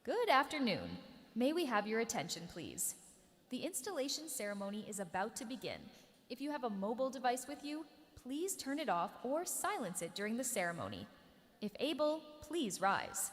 Good afternoon. May we have your attention, please? The installation ceremony is about to begin. If you have a mobile device with you, please turn it off or silence it during the ceremony. If able, please rise.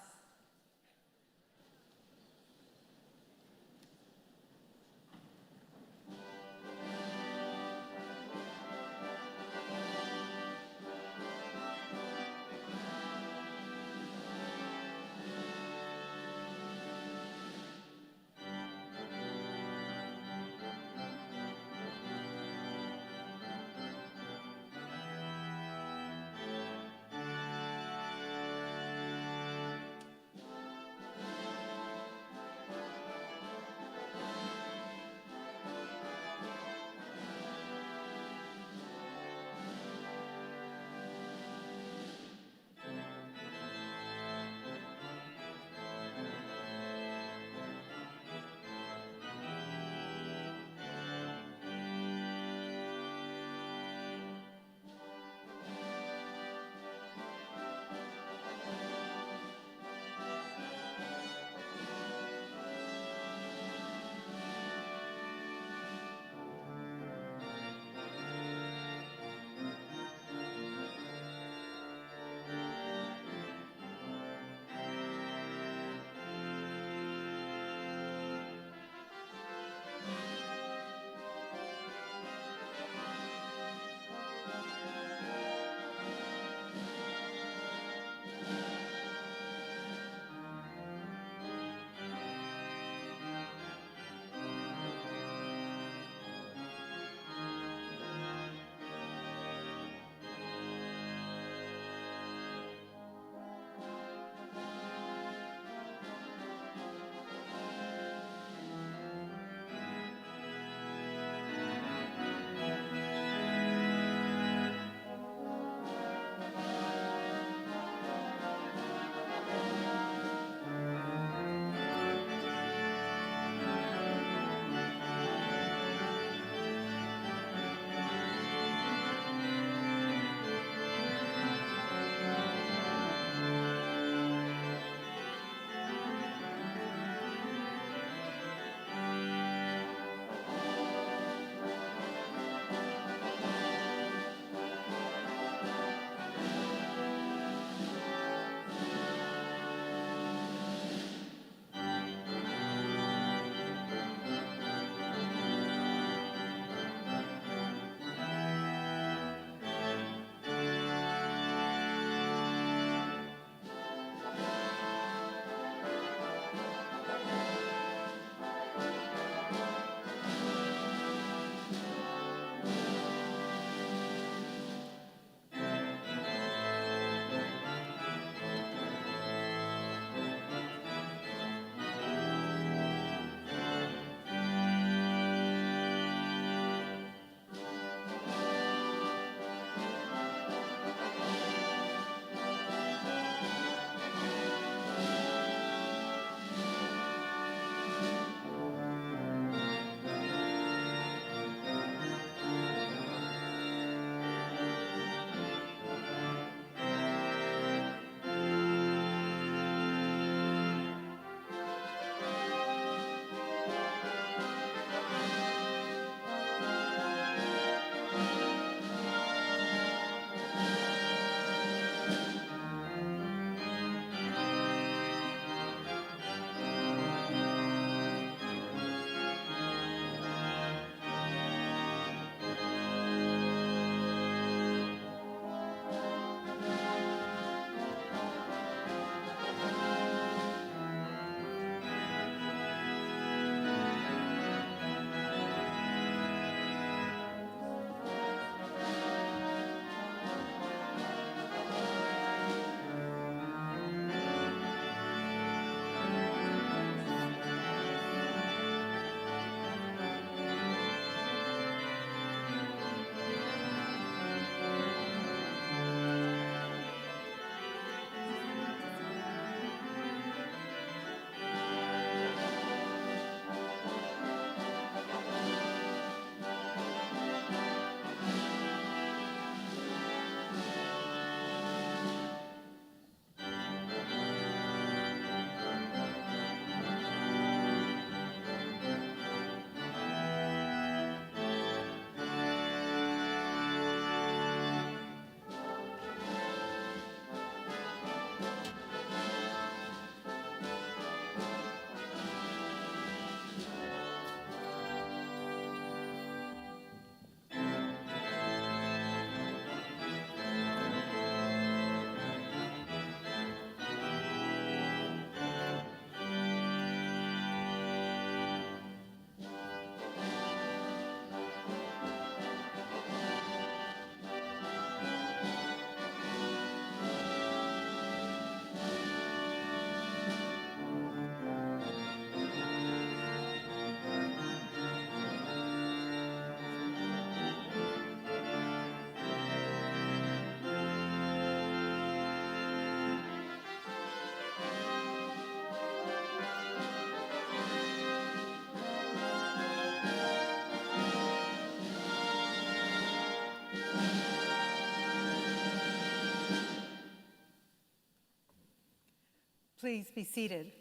Please be seated.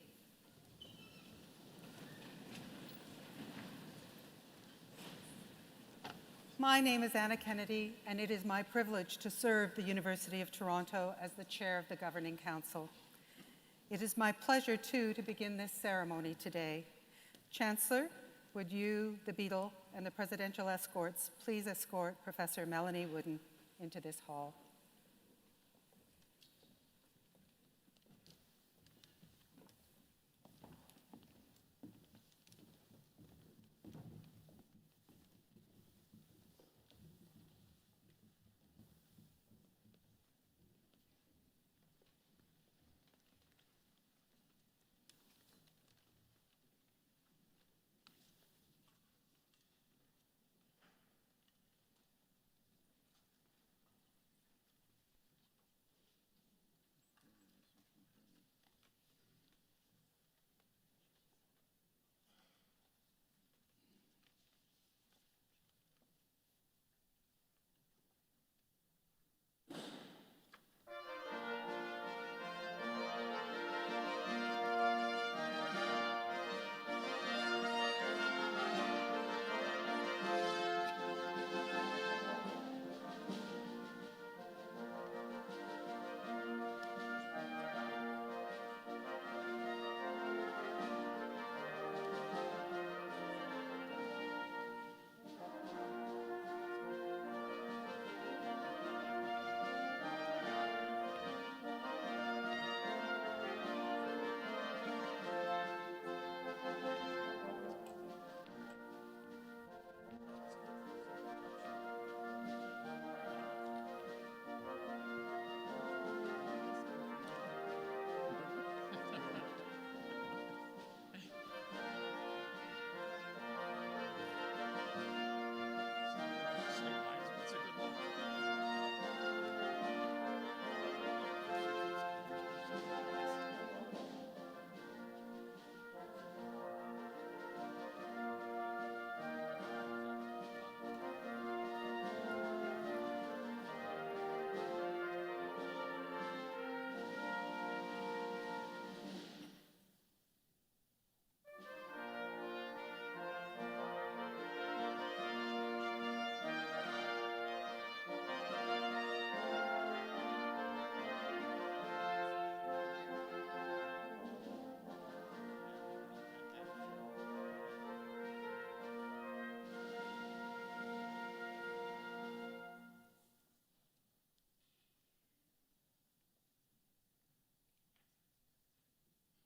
My name is Anna Kennedy, and it is my privilege to serve the University of Toronto as the Chair of the Governing Council. It is my pleasure, too, to begin this ceremony today. Chancellor, would you, the Beadle, and the presidential escorts please escort Professor Melanie Woodin into this hall.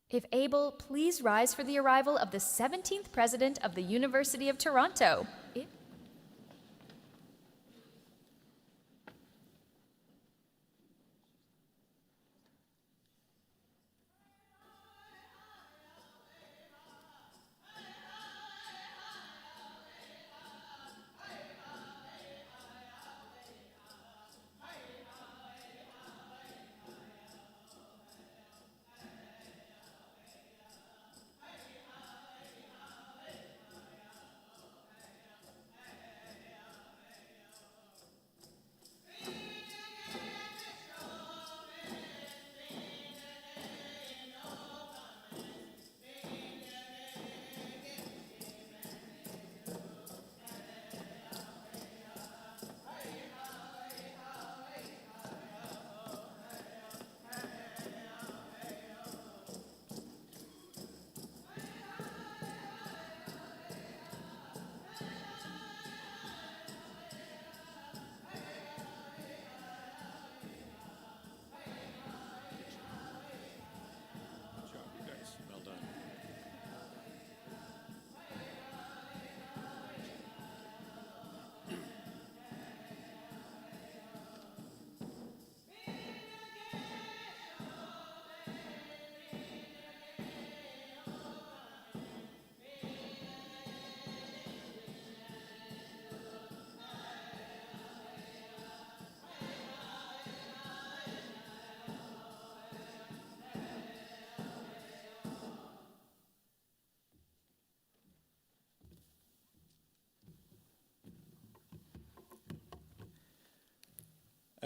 If able, please rise for the arrival of the 17th President of the University of Toronto.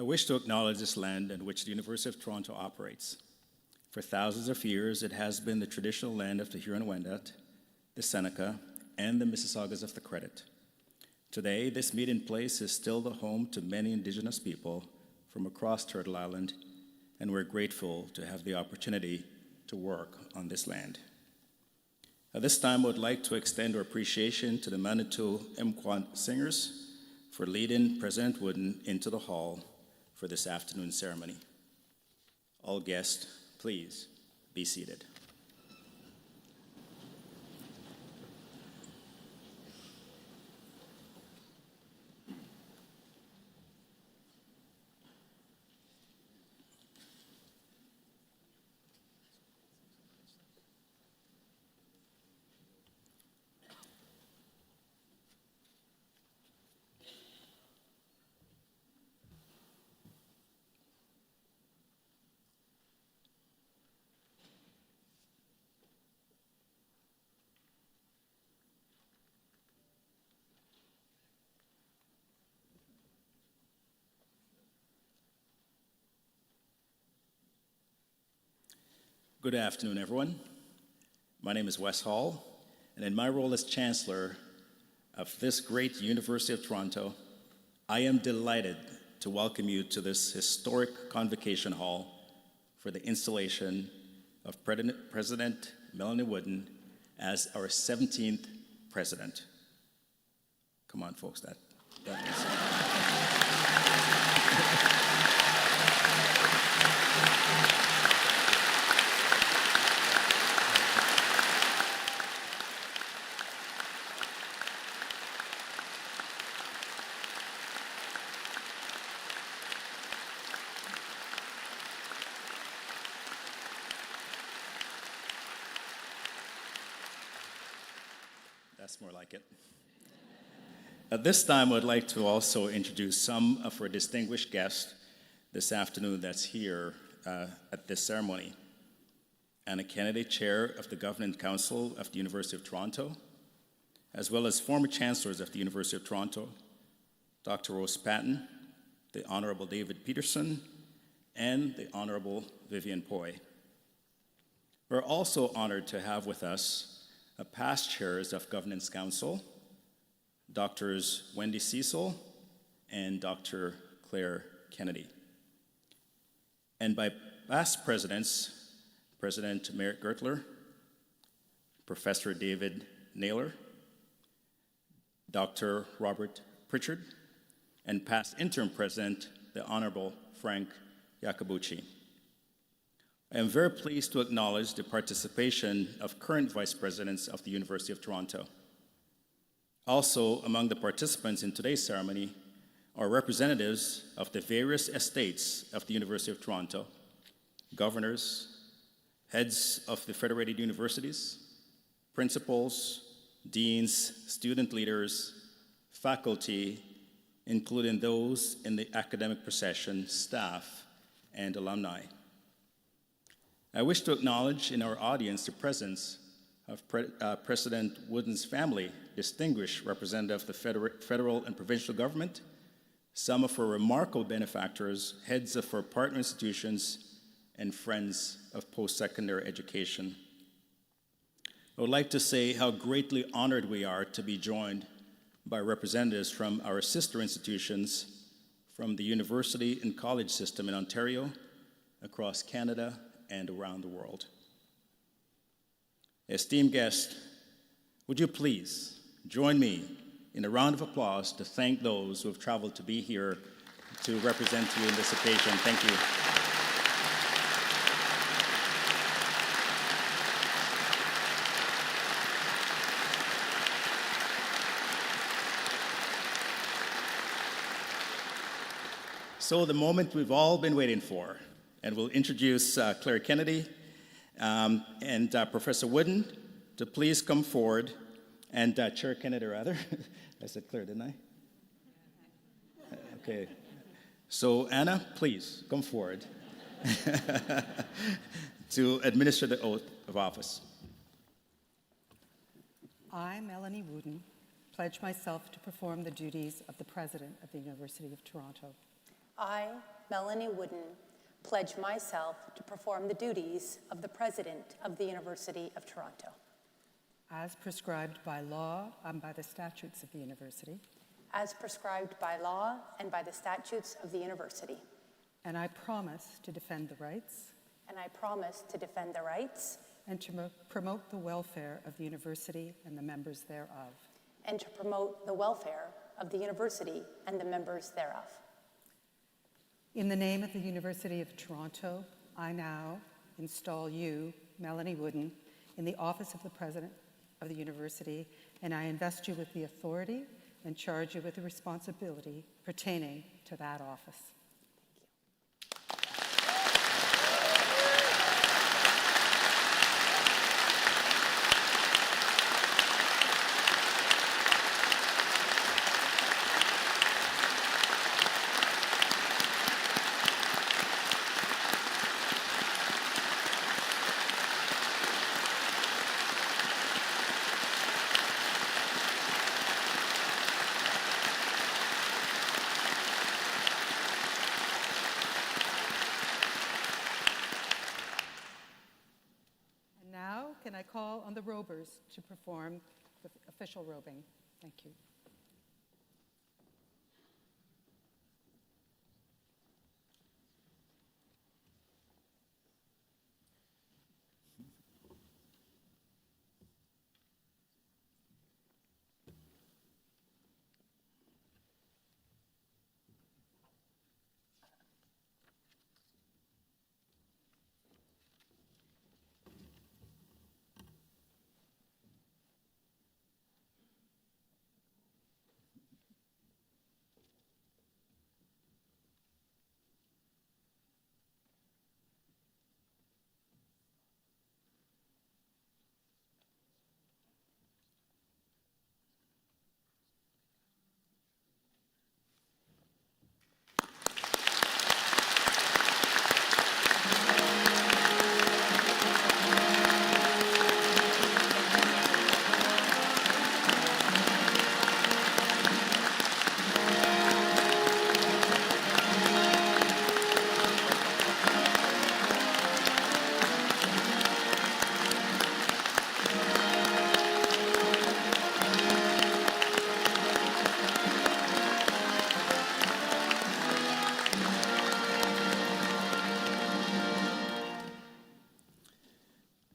I wish to acknowledge this land in which the University of Toronto operates. For thousands of years, it has been the traditional land of the Huron-Wendat, the Seneca, and the Mississaugas of the Credit. Today, this meeting place is still the home to many Indigenous people from across Turtle Island, and we're grateful to have the opportunity to work on this land. At this time, I would like to extend our appreciation to the Manitou Mkwant singers for leading President Woodin into the hall for this afternoon ceremony. All guests, please be seated. Good afternoon, everyone. My name is Wes Hall, and in my role as Chancellor of this great University of Toronto, I am delighted to welcome you to this historic convocation hall for the installation of President Melanie Woodin as our 17th president. Come on, folks, that is... That's more like it. At this time, I'd like to also introduce some of our distinguished guests this afternoon that's here at this ceremony. Anna Kennedy, Chair of the Governing Council of the University of Toronto, as well as former Chancellors of the University of Toronto, Dr. Rose Patton, the Honorable David Peterson, and the Honorable Vivian Poy. We're also honored to have with us past chairs of Governance Council, Drs. Wendy Cecil and Dr. Claire Kennedy. And by past presidents, President Merritt Gertler, Professor David Naylor, Dr. Robert Pritchard, and past interim president, the Honorable Frank Iacobucci. I am very pleased to acknowledge the participation of current vice presidents of the University of Toronto. Also, among the participants in today's ceremony are representatives of the various estates of the University of Toronto, governors, heads of the federated universities, principals, deans, student leaders, faculty, including those in the academic procession, staff, and alumni. I wish to acknowledge in our audience the presence of President Woodin's family, distinguished representative of the federal and provincial government, some of our remarkable benefactors, heads of our partner institutions, and friends of post-secondary education. I would like to say how greatly honored we are to be joined by representatives from our sister institutions, from the university and college system in Ontario, across Canada, and around the world. Esteemed guests, would you please join me in a round of applause to thank those who have traveled to be here to represent you in this occasion. Thank you. So the moment we've all been waiting for, and we'll introduce Claire Kennedy and Professor Woodin to please come forward, and Chair Kennedy, rather. I said Claire, didn't I? Okay. So Anna, please come forward to administer the oath of office. I, Melanie Woodin, pledge myself to perform the duties of the President of the University of Toronto. I, Melanie Woodin, pledge myself to perform the duties of the President of the University of Toronto, as prescribed by law and by the statutes of the university. as prescribed by law and by the statutes of the university. And I promise to defend the rights And I promise to defend the rights and to promote the welfare of the university and the members thereof. and to promote the welfare of the university and the members thereof. In the name of the University of Toronto, I now install you, Melanie Woodin, in the office of the President of the University, and I invest you with the authority and charge you with the responsibility pertaining to that office. Can I call on the robers to perform the official robing? Thank you.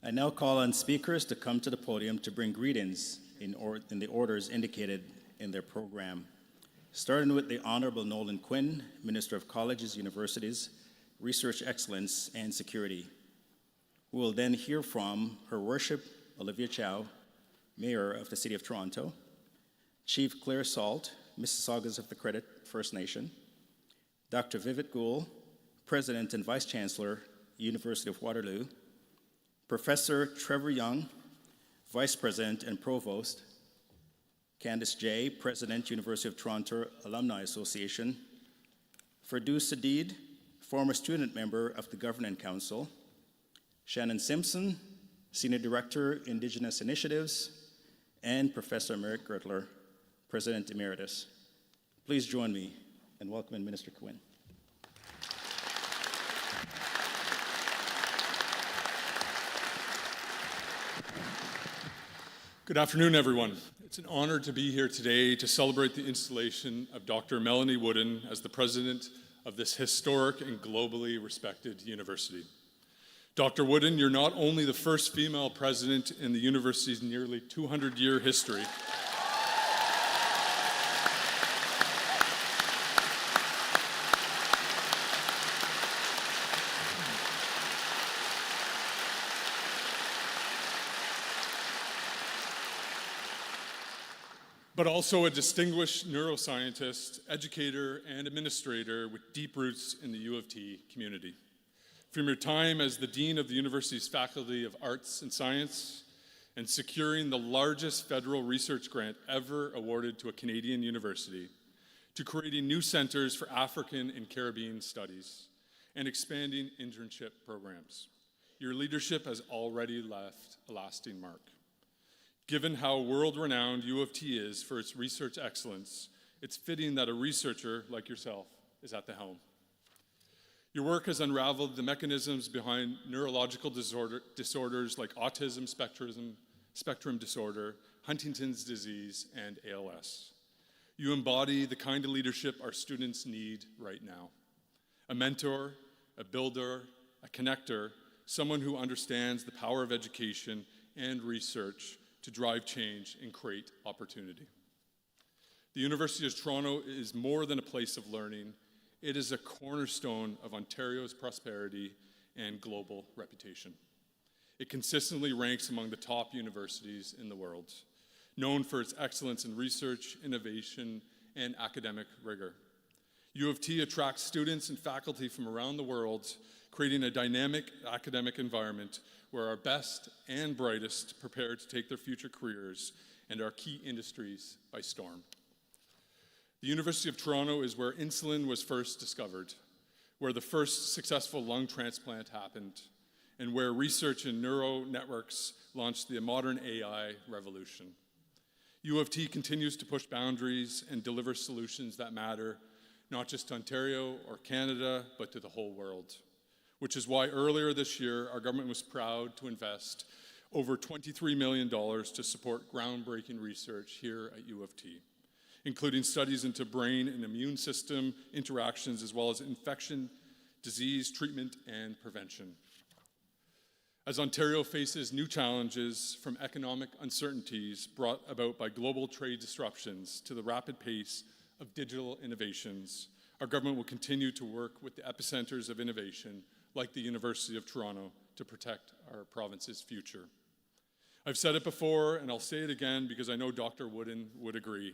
I now call on speakers to come to the podium to bring greetings in the orders indicated in their program. Starting with the Honorable Nolan Quinn, Minister of Colleges, Universities, Research Excellence, and Security. We will then hear from Her Worship Olivia Chow, Mayor of the City of Toronto, Chief Claire Salt, Mississaugas of the Credit First Nation, Dr. Vivek Goul, President and Vice Chancellor, University of Waterloo, Professor Trevor Young, Vice President and Provost, Candice J., President, University of Toronto Alumni Association, Firdaus Sadid, former student member of the Governing Council, Shannon Simpson, Senior Director, Indigenous Initiatives, and Professor Merrick Gertler, President Emeritus. Please join me in welcoming Minister Quinn. Good afternoon, everyone. It's an honor to be here today to celebrate the installation of Dr. Melanie Woodin as the president of this historic and globally respected university. Dr. Woodin, you're not only the first female president in the university's nearly 200-year history, but also a distinguished neuroscientist, educator, and administrator with deep roots in the U of T community. From your time as the Dean of the university's Faculty of Arts and Science and securing the largest federal research grant ever awarded to a Canadian university, to creating new centers for African and Caribbean studies and expanding internship programs, your leadership has already left a lasting mark. Given how world-renowned U of T is for its research excellence, it's fitting that a researcher like yourself is at the helm. Your work has unraveled the mechanisms behind neurological disorders like autism spectrum disorder, Huntington's disease, and ALS. You embody the kind of leadership our students need right now. A mentor, a builder, a connector, someone who understands the power of education and research to drive change and create opportunity. The University of Toronto is more than a place of learning. It is a cornerstone of Ontario's prosperity and global reputation. It consistently ranks among the top universities in the world, known for its excellence in research, innovation, and academic rigor. U of T attracts students and faculty from around the world, creating a dynamic academic environment where our best and brightest prepare to take their future careers and our key industries by storm. The University of Toronto is where insulin was first discovered, where the first successful lung transplant happened, and where research in neural networks launched the modern AI revolution. U of T continues to push boundaries and deliver solutions that matter, not just to Ontario or Canada, but to the whole world. Which is why earlier this year, our government was proud to invest over $23 million to support groundbreaking research here at U of T, including studies into brain and immune system interactions, as well as infection, disease, treatment, and prevention. As Ontario faces new challenges from economic uncertainties brought about by global trade disruptions to the rapid pace of digital innovations, our government will continue to work with the epicenters of innovation, like the University of Toronto, to protect our province's future. I've said it before, and I'll say it again because I know Dr. Woodin would agree.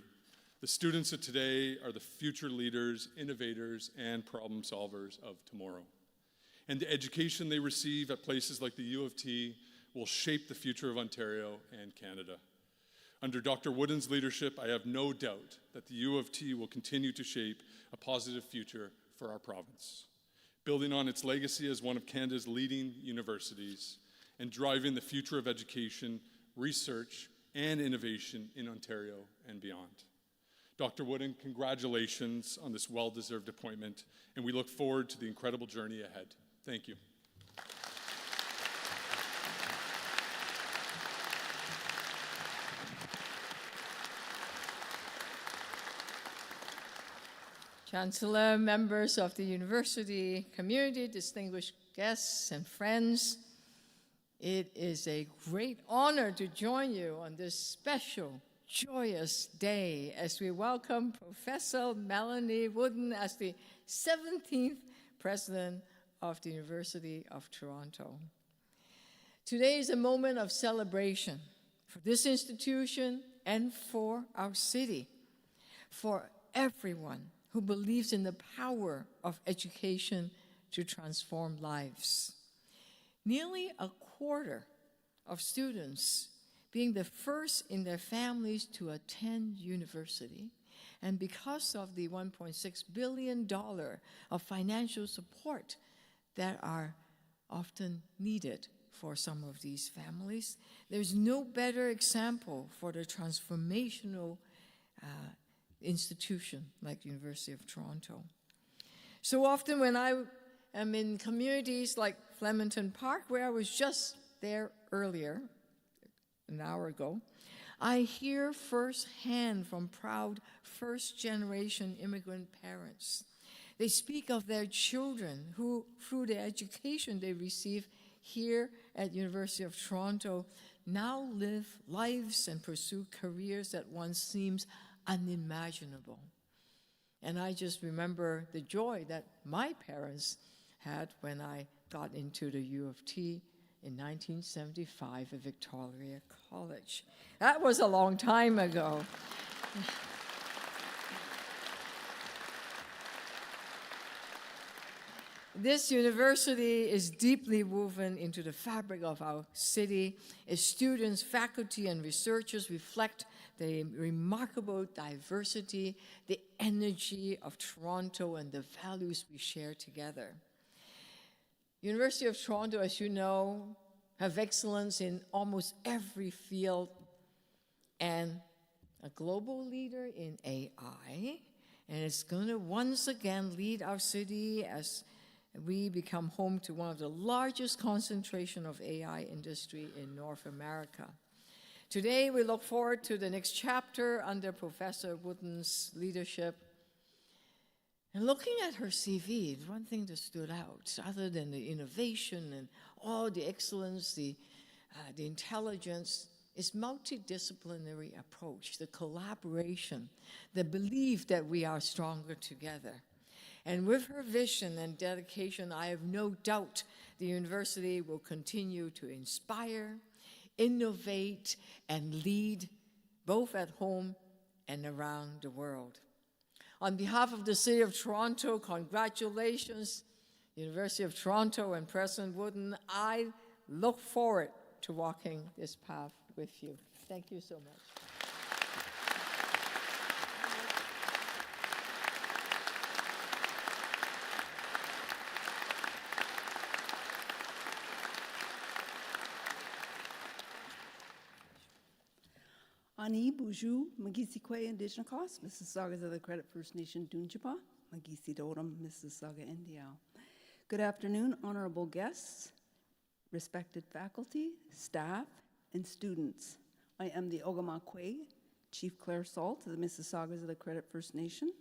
The students of today are the future leaders, innovators, and problem solvers of tomorrow. And the education they receive at places like the U of T will shape the future of Ontario and Canada. Under Dr. Woodin's leadership, I have no doubt that the U of T will continue to shape a positive future for our province, building on its legacy as one of Canada's leading universities and driving the future of education, research, and innovation in Ontario and beyond. Dr. Woodin, congratulations on this well-deserved appointment, and we look forward to the incredible journey ahead. Thank you. Chancellor, members of the university community, distinguished guests and friends, it is a great honor to join you on this special, joyous day as we welcome Professor Melanie Woodin as the 17th President of the University of Toronto. Today is a moment of celebration for this institution and for our city, for everyone who believes in the power of education to transform lives. Nearly a quarter of students being the first in their families to attend university, and because of the $1.6 billion of financial support that are often needed for some of these families, there's no better example for the transformational institution like the University of Toronto. So often when I am in communities like Flemington Park, where I was just there earlier, an hour ago, I hear firsthand from proud first-generation immigrant parents. They speak of their children who, through the education they receive here at University of Toronto, now live lives and pursue careers that once seems unimaginable. And I just remember the joy that my parents had when I got into the U of T in 1975 at Victoria College. That was a long time ago. This university is deeply woven into the fabric of our city. Its students, faculty, and researchers reflect the remarkable diversity, the energy of Toronto, and the values we share together. University of Toronto, as you know, have excellence in almost every field and a global leader in AI, and it's going to once again lead our city as we become home to one of the largest concentration of AI industry in North America. Today, we look forward to the next chapter under Professor Woodin's leadership. And looking at her CV, one thing that stood out, other than the innovation and all the excellence, the intelligence, is multidisciplinary approach, the collaboration, the belief that we are stronger together. And with her vision and dedication, I have no doubt the university will continue to inspire, innovate, and lead both at home and around the world. On behalf of the City of Toronto, congratulations, University of Toronto and President Woodin. I look forward to walking this path with you. Thank you so much. Ani Buju, Magisikwe Indigenous, Mississaugas of the Credit First Nation Dunjipa, Magisi Dodam, Mississauga Indiao. Good afternoon, honorable guests, respected faculty, staff, and students. I am the Ogamakwe, Chief Claire Salt of the Mississaugas of the Credit First Nation.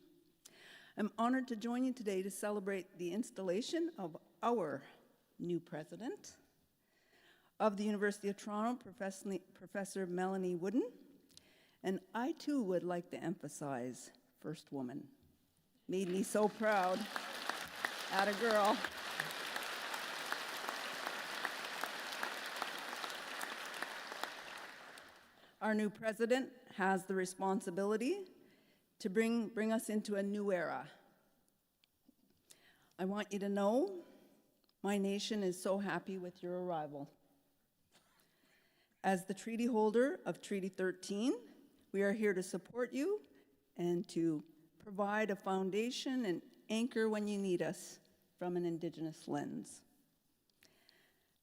I'm honored to join you today to celebrate the installation of our new president of the University of Toronto, Professor Melanie Woodin. And I too would like to emphasize first woman. Made me so proud. Atta girl. Our new president has the responsibility to bring us into a new era. I want you to know my nation is so happy with your arrival. As the treaty holder of Treaty 13, we are here to support you and to provide a foundation and anchor when you need us from an Indigenous lens.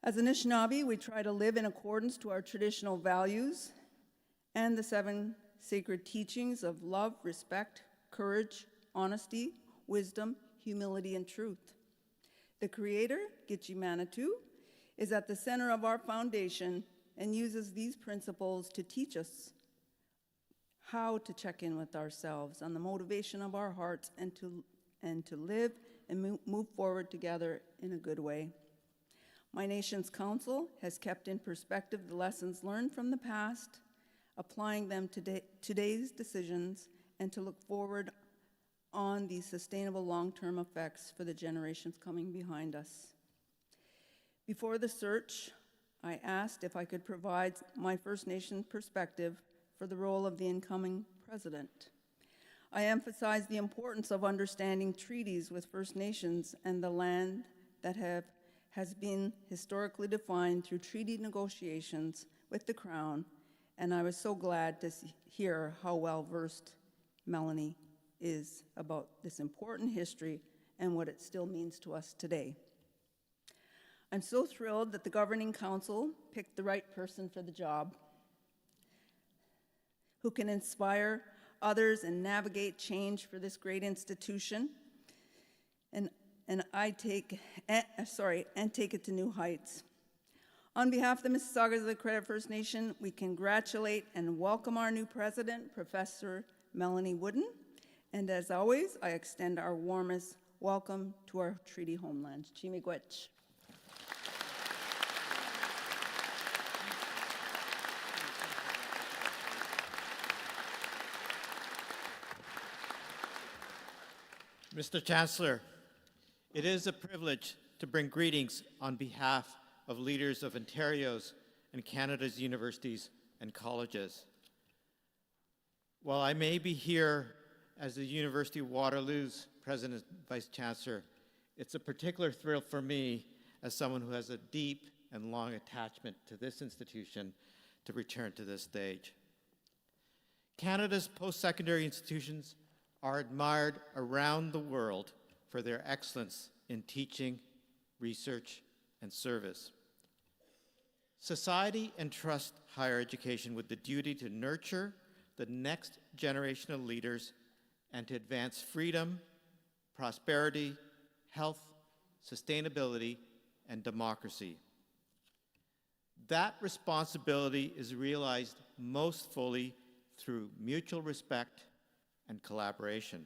As Anishinaabe, we try to live in accordance to our traditional values and the 7 sacred teachings of love, respect, courage, honesty, wisdom, humility, and truth. The Creator, Gitche Manitou, is at the center of our foundation and uses these principles to teach us how to check in with ourselves on the motivation of our hearts and to live and move forward together in a good way. My nation's council has kept in perspective the lessons learned from the past, applying them to today's decisions, and to look forward on the sustainable long-term effects for the generations coming behind us. Before the search, I asked if I could provide my First Nation perspective for the role of the incoming president. I emphasized the importance of understanding treaties with First Nations and the land that has been historically defined through treaty negotiations with the Crown, and I was so glad to hear how well-versed Melanie is about this important history and what it still means to us today. I'm so thrilled that the Governing Council picked the right person for the job, who can inspire others and navigate change for this great institution, and take it to new heights. On behalf of the Mississaugas of the Credit First Nation, we congratulate and welcome our new president, Professor Melanie Woodin, and as always, I extend our warmest welcome to our treaty homeland. Chimigwech. Mr. Chancellor, it is a privilege to bring greetings on behalf of leaders of Ontario's and Canada's universities and colleges. While I may be here as the University of Waterloo's President and Vice Chancellor, it's a particular thrill for me as someone who has a deep and long attachment to this institution to return to this stage. Canada's post-secondary institutions are admired around the world for their excellence in teaching, research, and service. Society entrusts higher education with the duty to nurture the next generation of leaders and to advance freedom, prosperity, health, sustainability, and democracy. That responsibility is realized most fully through mutual respect and collaboration.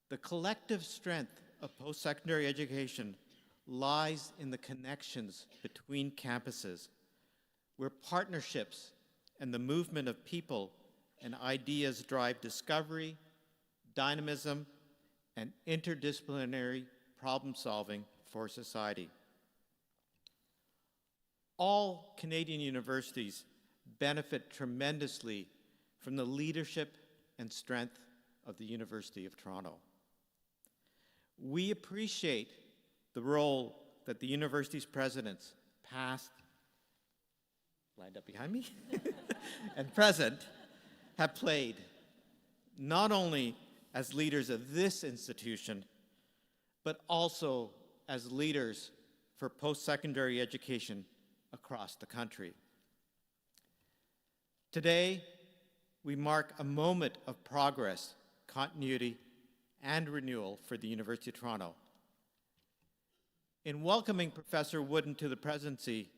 The collective strength of post-secondary education lies in the connections between campuses, where partnerships and the movement of people and ideas drive discovery, dynamism, and interdisciplinary problem-solving for society. All Canadian universities benefit tremendously from the leadership and strength of the University of Toronto. We appreciate the role that the university's presidents, past, lined up behind me, and present, have played, not only as leaders of this institution, but also as leaders for post-secondary education across the country. Today, we mark a moment of progress, continuity, and renewal for the University of Toronto. In welcoming Professor Woodin to the presidency,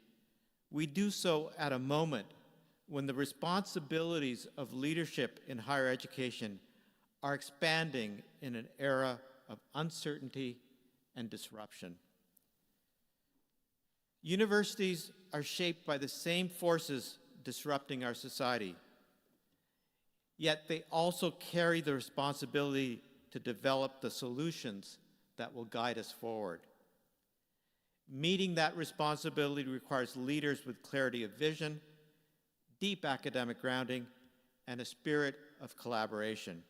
we do so at a moment when the responsibilities of leadership in higher education are expanding in an era of uncertainty and disruption. Universities are shaped by the same forces disrupting our society, yet they also carry the responsibility to develop the solutions that will guide us forward. Meeting that responsibility requires leaders with clarity of vision, deep academic grounding, and a spirit of collaboration.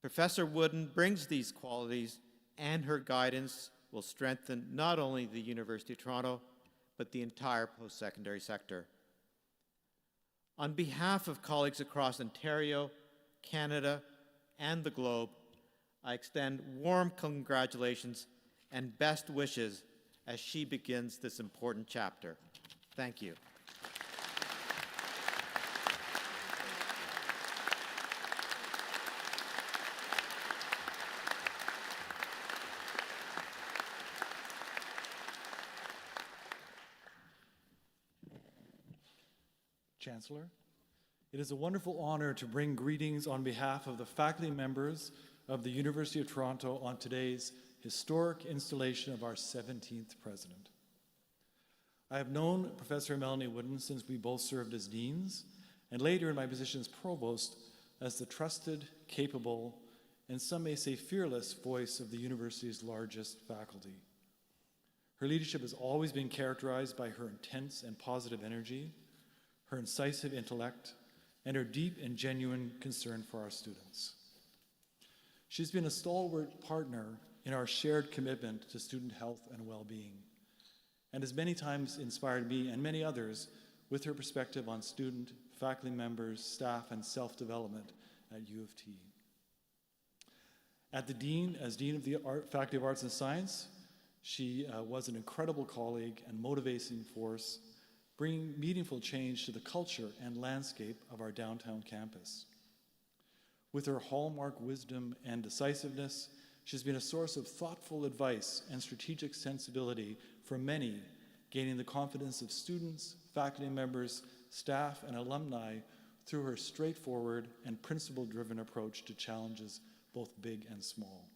Professor Woodin brings these qualities, and her guidance will strengthen not only the University of Toronto, but the entire post-secondary sector. On behalf of colleagues across Ontario, Canada, and the globe, I extend warm congratulations and best wishes as she begins this important chapter. Thank you. Chancellor, it is a wonderful honor to bring greetings on behalf of the faculty members of the University of Toronto on today's historic installation of our 17th president. I have known Professor Melanie A since we both served as deans, and later in my position as provost as the trusted, capable, and some may say fearless voice of the university's largest faculty. Her leadership has always been characterized by her intense and positive energy, her incisive intellect, and her deep and genuine concern for our students. She's been a stalwart partner in our shared commitment to student health and well-being, and has many times inspired me and many others with her perspective on student, faculty members, staff, and self-development at U of T. As Dean of the Faculty of Arts and Science, she was an incredible colleague and motivating force, bringing meaningful change to the culture and landscape of our downtown campus. With her hallmark wisdom and decisiveness, she's been a source of thoughtful advice and strategic sensibility for many, gaining the confidence of students, faculty members, staff, and alumni through her straightforward and principle-driven approach to challenges both big and small.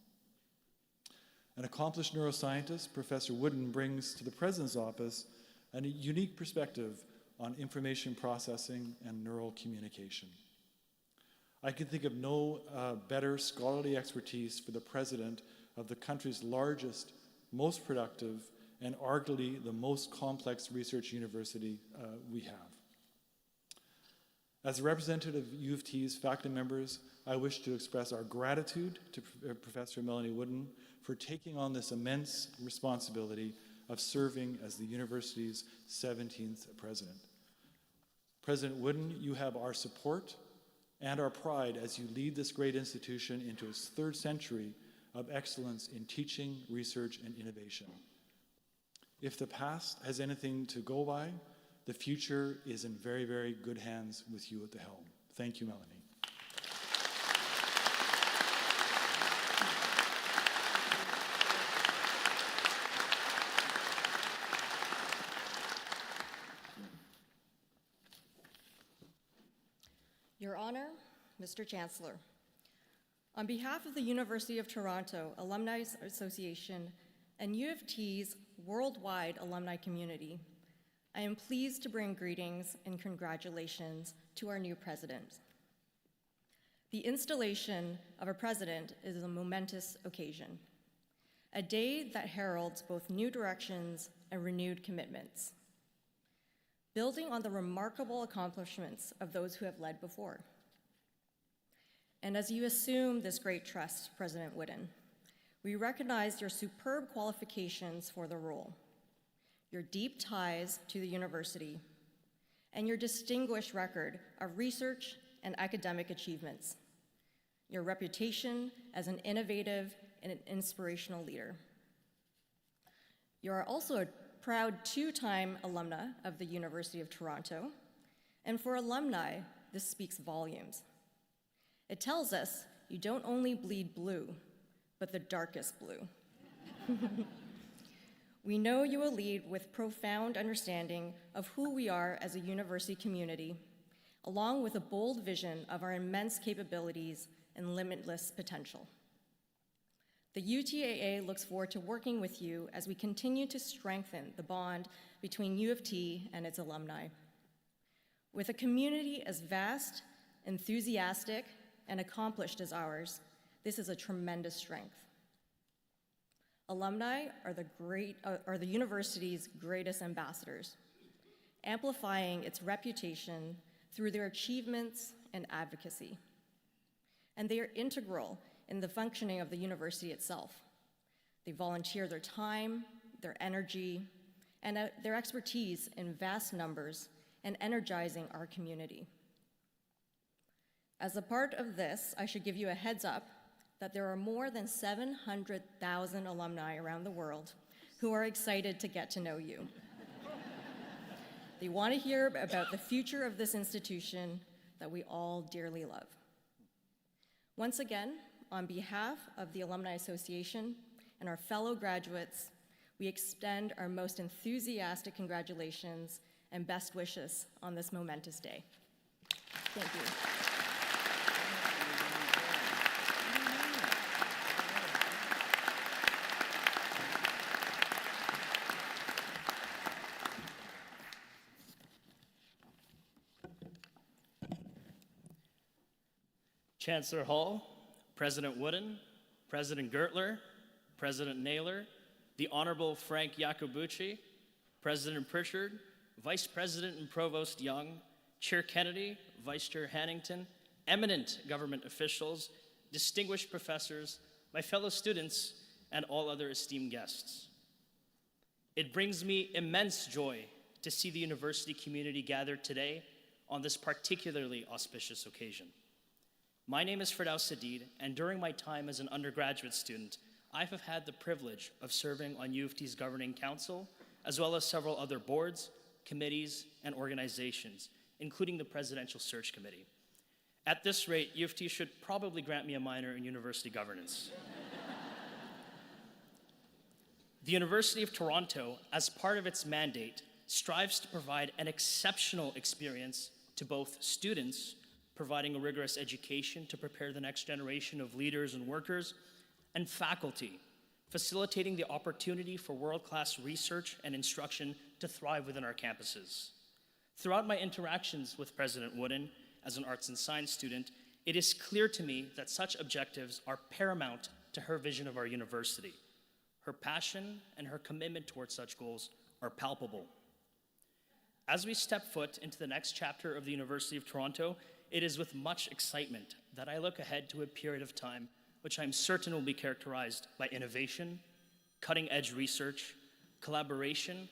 An accomplished neuroscientist, Professor Woodin brings to the President's Office a unique perspective on information processing and neural communication. I can think of no better scholarly expertise for the president of the country's largest, most productive, and arguably the most complex research university we have. As a representative of U of T's faculty members, I wish to express our gratitude to Professor Melanie Woodin for taking on this immense responsibility of serving as the university's 17th president. President Woodin, you have our support and our pride as you lead this great institution into its third century of excellence in teaching, research, and innovation. If the past has anything to go by, the future is in very, very good hands with you at the helm. Thank you, Melanie. Your Honor, Mr. Chancellor, on behalf of the University of Toronto Alumni Association and U of T's worldwide alumni community, I am pleased to bring greetings and congratulations to our new president. The installation of a president is a momentous occasion, a day that heralds both new directions and renewed commitments, building on the remarkable accomplishments of those who have led before. And as you assume this great trust, President Woodin, we recognize your superb qualifications for the role, your deep ties to the university, and your distinguished record of research and academic achievements, your reputation as an innovative and an inspirational leader. You are also a proud two-time alumna of the University of Toronto, and for alumni, this speaks volumes. It tells us you don't only bleed blue, but the darkest blue. We know you will lead with profound understanding of who we are as a university community, along with a bold vision of our immense capabilities and limitless potential. The UTAA looks forward to working with you as we continue to strengthen the bond between U of T and its alumni. With a community as vast, enthusiastic, and accomplished as ours, this is a tremendous strength. Alumni are the university's greatest ambassadors, amplifying its reputation through their achievements and advocacy. And they are integral in the functioning of the university itself. They volunteer their time, their energy, and their expertise in vast numbers and energizing our community. As a part of this, I should give you a heads up that there are more than 700,000 alumni around the world who are excited to get to know you. They want to hear about the future of this institution that we all dearly love. Once again, on behalf of the Alumni Association and our fellow graduates, we extend our most enthusiastic congratulations and best wishes on this momentous day. Thank you. Chancellor Hall, President Woodin, President Gertler, President Naylor, the Honorable Frank Iacobucci, President Pritchard, Vice President and Provost Young, Chair Kennedy, Vice Chair Hannington, eminent government officials, distinguished professors, my fellow students, and all other esteemed guests. It brings me immense joy to see the university community gathered today on this particularly auspicious occasion. My name is Firdaus Sadid, and during my time as an undergraduate student, I have had the privilege of serving on U of T's Governing Council, as well as several other boards, committees, and organizations, including the Presidential Search Committee. At this rate, U of T should probably grant me a minor in university governance. The University of Toronto, as part of its mandate, strives to provide an exceptional experience to both students, providing a rigorous education to prepare the next generation of leaders and workers, and faculty, facilitating the opportunity for world-class research and instruction to thrive within our campuses. Throughout my interactions with President Woodin as an arts and science student, it is clear to me that such objectives are paramount to her vision of our university. Her passion and her commitment towards such goals are palpable. As we step foot into the next chapter of the University of Toronto, it is with much excitement that I look ahead to a period of time which I'm certain will be characterized by innovation, cutting-edge research, collaboration,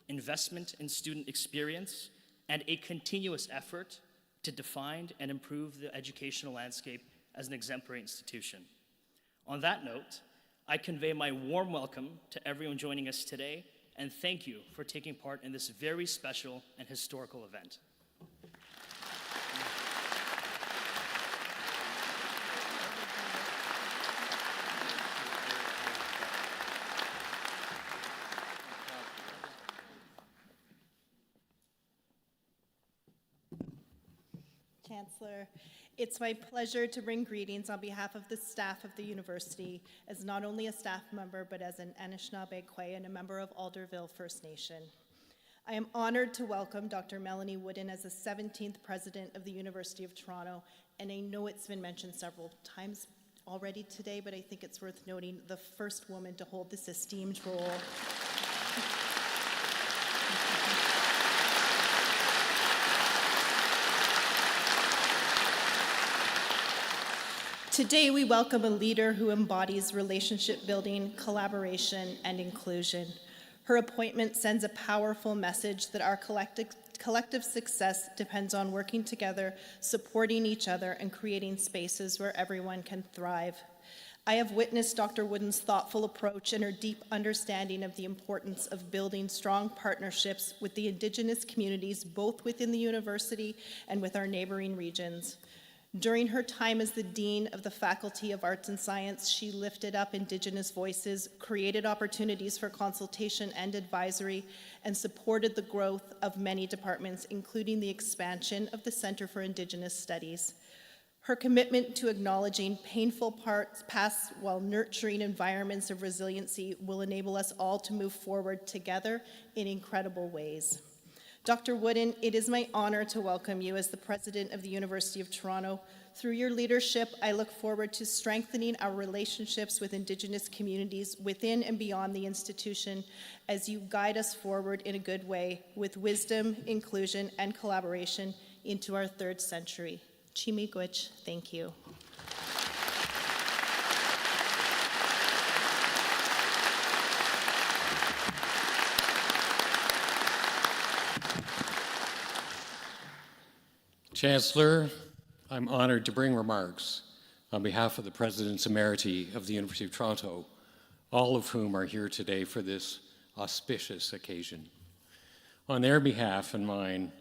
investment in student experience, and a continuous effort to define and improve the educational landscape as an exemplary institution. On that note, I convey my warm welcome to everyone joining us today, and thank you for taking part in this very special and historical event. Chancellor. It's my pleasure to bring greetings on behalf of the staff of the university as not only a staff member, but as an Anishinaabe and a member of Alderville First Nation. I am honored to welcome Dr. Melanie Woodin as the 17th president of the University of Toronto, and I know it's been mentioned several times already today, but I think it's worth noting the first woman to hold this esteemed role. Today, we welcome a leader who embodies relationship building, collaboration, and inclusion. Her appointment sends a powerful message that our collective success depends on working together, supporting each other, and creating spaces where everyone can thrive. I have witnessed Dr. Woodin's thoughtful approach and her deep understanding of the importance of building strong partnerships with the Indigenous communities, both within the university and with our neighboring regions. During her time as the Dean of the Faculty of Arts and Science, she lifted up Indigenous voices, created opportunities for consultation and advisory, and supported the growth of many departments, including the expansion of the Center for Indigenous Studies. Her commitment to acknowledging painful pasts while nurturing environments of resiliency will enable us all to move forward together in incredible ways. Dr. Woodin, it is my honor to welcome you as the President of the University of Toronto. Through your leadership, I look forward to strengthening our relationships with Indigenous communities within and beyond the institution as you guide us forward in a good way with wisdom, inclusion, and collaboration into our third century. Chimigwich, thank you. Chancellor, I'm honored to bring remarks on behalf of the Presidents Emeriti of the University of Toronto, all of whom are here today for this auspicious occasion. On their behalf and mine,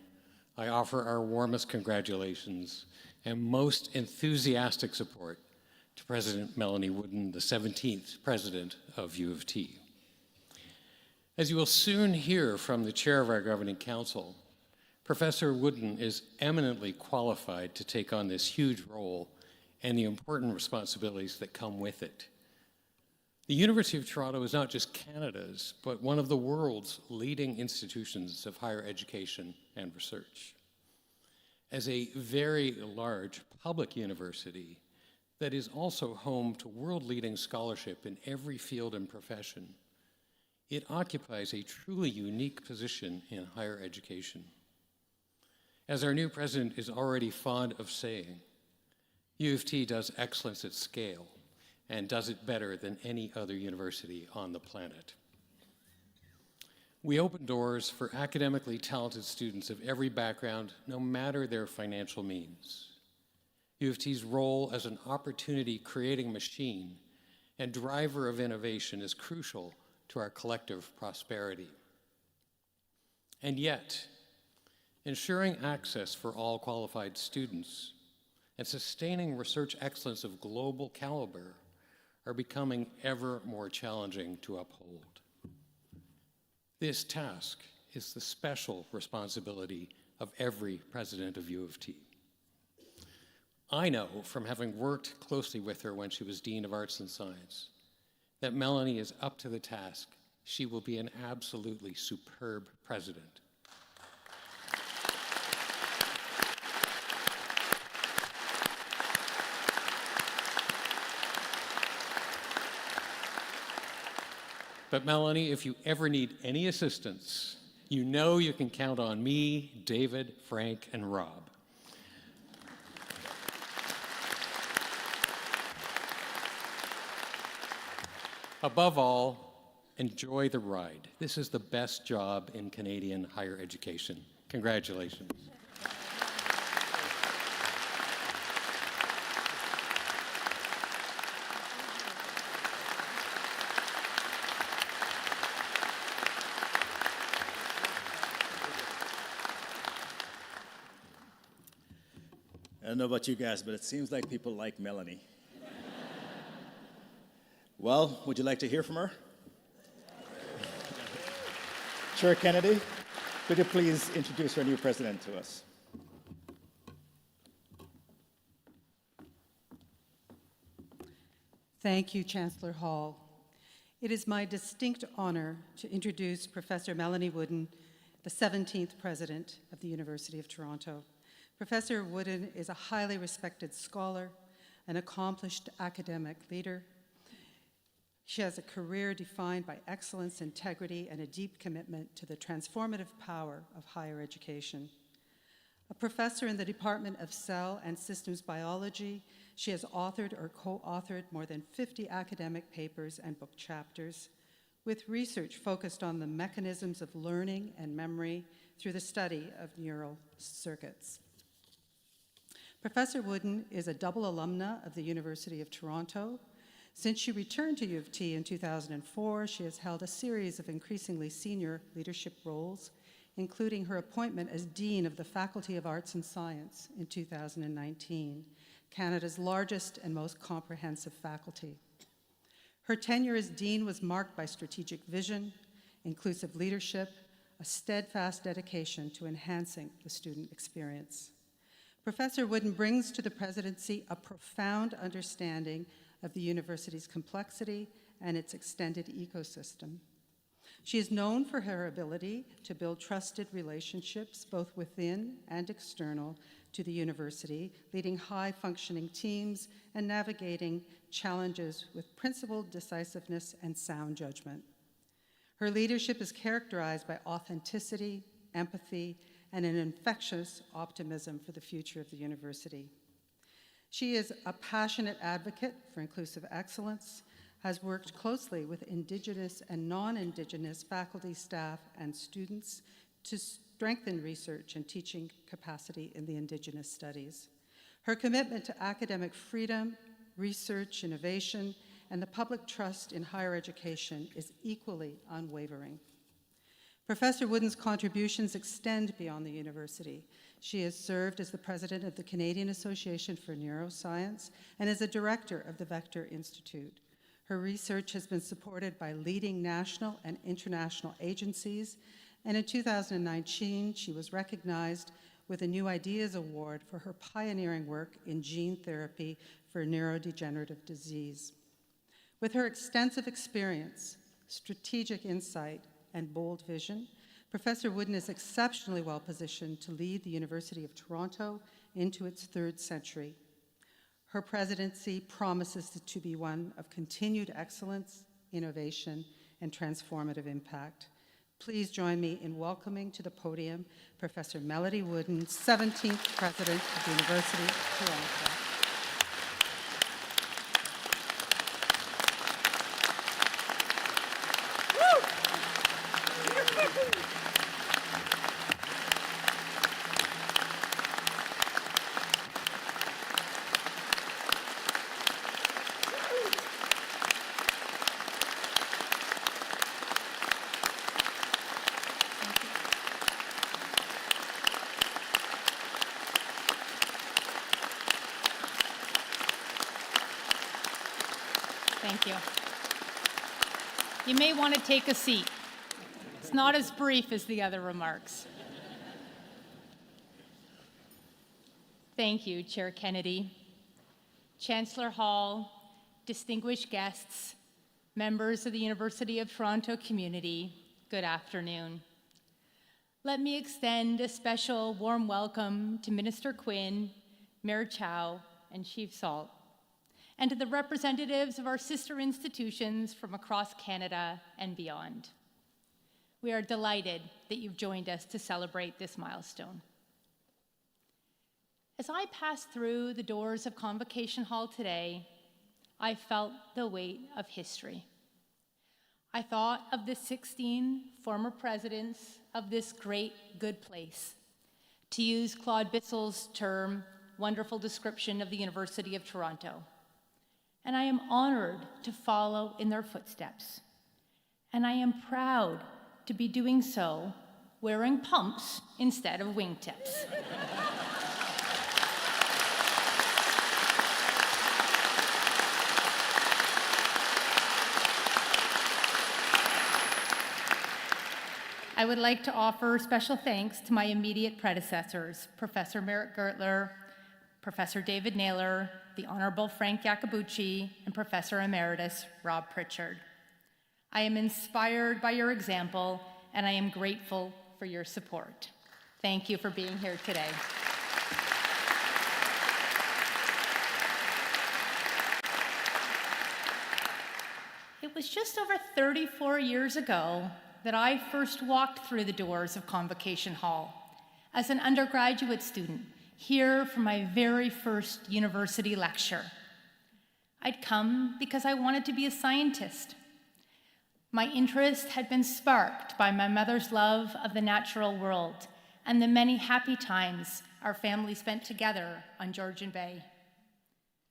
I offer our warmest congratulations and most enthusiastic support to President Melanie Woodin, the 17th President of U of T. As you will soon hear from the Chair of our Governing Council, Professor Woodin is eminently qualified to take on this huge role and the important responsibilities that come with it. The University of Toronto is not just Canada's, but one of the world's leading institutions of higher education and research. As a very large public university that is also home to world-leading scholarship in every field and profession, it occupies a truly unique position in higher education. As our new president is already fond of saying, U of T does excellence at scale and does it better than any other university on the planet. We open doors for academically talented students of every background, no matter their financial means. U of T's role as an opportunity-creating machine and driver of innovation is crucial to our collective prosperity. And yet, ensuring access for all qualified students and sustaining research excellence of global caliber are becoming ever more challenging to uphold. This task is the special responsibility of every president of U of T. I know from having worked closely with her when she was Dean of Arts and Science that Melanie is up to the task. She will be an absolutely superb president. But Melanie, if you ever need any assistance, you know you can count on me, David, Frank, and Rob. Above all, enjoy the ride. This is the best job in Canadian higher education. Congratulations. I don't know about you guys, but it seems like people like Melanie. Well, would you like to hear from her? Chair Kennedy, could you please introduce our new president to us? Thank you, Chancellor Hall. It is my distinct honor to introduce Professor Melanie Woodin, the 17th President of the University of Toronto. Professor Woodin is a highly respected scholar, an accomplished academic leader. She has a career defined by excellence, integrity, and a deep commitment to the transformative power of higher education. A professor in the Department of Cell and Systems Biology, she has authored or co-authored more than 50 academic papers and book chapters, with research focused on the mechanisms of learning and memory through the study of neural circuits. Professor Woodin is a double alumna of the University of Toronto. Since she returned to U of T in 2004, she has held a series of increasingly senior leadership roles, including her appointment as Dean of the Faculty of Arts and Science in 2019, Canada's largest and most comprehensive faculty. Her tenure as Dean was marked by strategic vision, inclusive leadership, a steadfast dedication to enhancing the student experience. Professor Woodin brings to the presidency a profound understanding of the university's complexity and its extended ecosystem. She is known for her ability to build trusted relationships, both within and external, to the university, leading high-functioning teams and navigating challenges with principled decisiveness and sound judgment. Her leadership is characterized by authenticity, empathy, and an infectious optimism for the future of the university. She is a passionate advocate for inclusive excellence, has worked closely with Indigenous and non-Indigenous faculty, staff, and students to strengthen research and teaching capacity in the Indigenous studies. Her commitment to academic freedom, research, innovation, and the public trust in higher education is equally unwavering. Professor Woodin's contributions extend beyond the university. She has served as the president of the Canadian Association for Neuroscience and as a director of the Vector Institute. Her research has been supported by leading national and international agencies, and in 2019, she was recognized with a New Ideas Award for her pioneering work in gene therapy for neurodegenerative disease. With her extensive experience, strategic insight, and bold vision, Professor Woodin is exceptionally well positioned to lead the University of Toronto into its third century. Her presidency promises to be one of continued excellence, innovation, and transformative impact. Please join me in welcoming to the podium Professor Melanie Woodin, 17th President of the University of Toronto. Thank you. You may want to take a seat. It's not as brief as the other remarks. Thank you, Chair Kennedy, Chancellor Hall, distinguished guests, members of the University of Toronto community, good afternoon. Let me extend a special warm welcome to Minister Quinn, Mayor Chow, and Chief Salt, and to the representatives of our sister institutions from across Canada and beyond. We are delighted that you've joined us to celebrate this milestone. As I passed through the doors of Convocation Hall today, I felt the weight of history. I thought of the 16 former presidents of this great, good place, to use Claude Bissel's term, wonderful description of the University of Toronto. And I am honored to follow in their footsteps. And I am proud to be doing so wearing pumps instead of wingtips. I would like to offer special thanks to my immediate predecessors, Professor Merritt Gertler, Professor David Naylor, the Honorable Frank Iacobucci, and Professor Emeritus Rob Pritchard. I am inspired by your example, and I am grateful for your support. Thank you for being here today. It was just over 34 years ago that I first walked through the doors of Convocation Hall as an undergraduate student here for my very first university lecture. I'd come because I wanted to be a scientist. My interest had been sparked by my mother's love of the natural world and the many happy times our family spent together on Georgian Bay.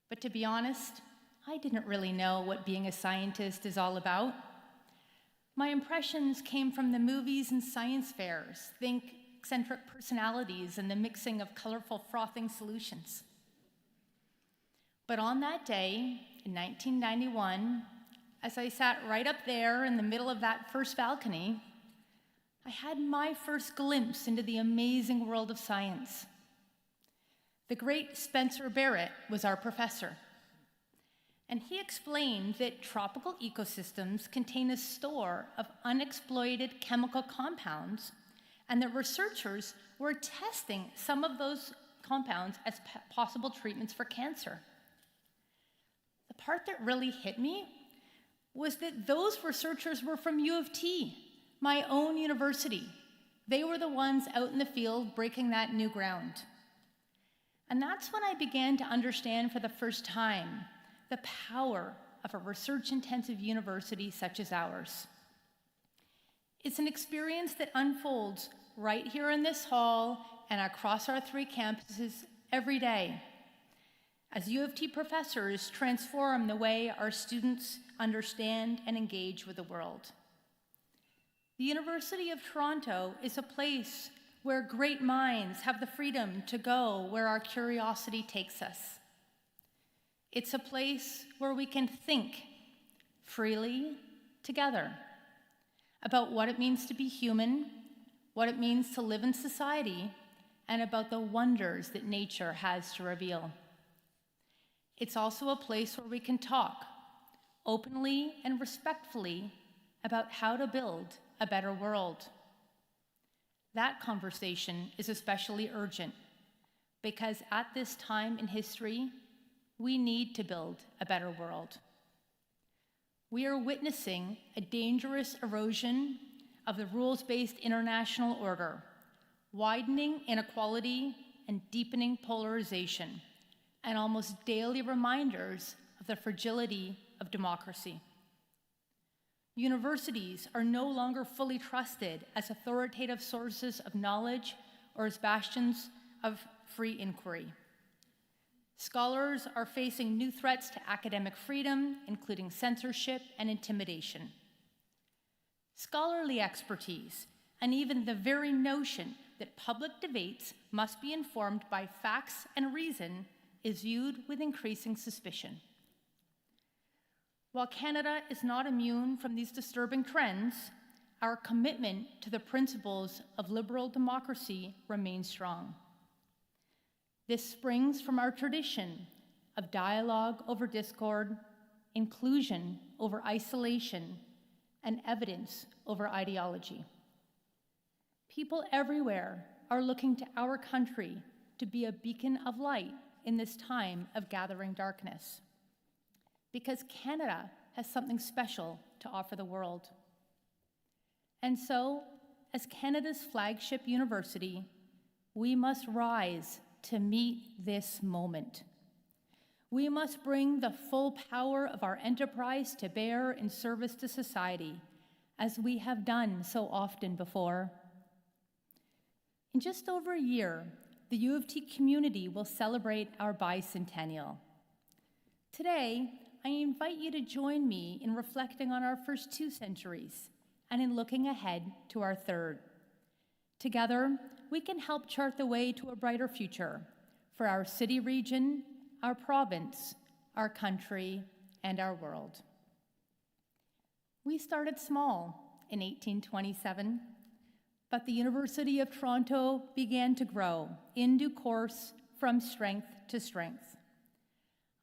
But to be honest, I didn't really know what being a scientist is all about. My impressions came from the movies and science fairs, think eccentric personalities and the mixing of colorful frothing solutions. But on that day, in 1991, as I sat right up there in the middle of that first balcony, I had my first glimpse into the amazing world of science. The great Spencer Barrett was our professor, and he explained that tropical ecosystems contain a store of unexploited chemical compounds, and that researchers were testing some of those compounds as possible treatments for cancer. The part that really hit me was that those researchers were from U of T, my own university. They were the ones out in the field breaking that new ground. And that's when I began to understand for the first time the power of a research-intensive university such as ours. It's an experience that unfolds right here in this hall and across our 3 campuses every day, as U of T professors transform the way our students understand and engage with the world. The University of Toronto is a place where great minds have the freedom to go where our curiosity takes us. It's a place where we can think freely together about what it means to be human, what it means to live in society, and about the wonders that nature has to reveal. It's also a place where we can talk openly and respectfully about how to build a better world. That conversation is especially urgent because at this time in history, we need to build a better world. We are witnessing a dangerous erosion of the rules-based international order, widening inequality and deepening polarization, and almost daily reminders of the fragility of democracy. Universities are no longer fully trusted as authoritative sources of knowledge or as bastions of free inquiry. Scholars are facing new threats to academic freedom, including censorship and intimidation. Scholarly expertise, and even the very notion that public debates must be informed by facts and reason, is viewed with increasing suspicion. While Canada is not immune from these disturbing trends, our commitment to the principles of liberal democracy remains strong. This springs from our tradition of dialogue over discord, inclusion over isolation, and evidence over ideology. People everywhere are looking to our country to be a beacon of light in this time of gathering darkness, because Canada has something special to offer the world. And so, as Canada's flagship university, we must rise to meet this moment. We must bring the full power of our enterprise to bear in service to society, as we have done so often before. In just over a year, the U of T community will celebrate our bicentennial. Today, I invite you to join me in reflecting on our first 2 centuries and in looking ahead to our 3rd. Together, we can help chart the way to a brighter future for our city region, our province, our country, and our world. We started small in 1827, but the University of Toronto began to grow in due course from strength to strength.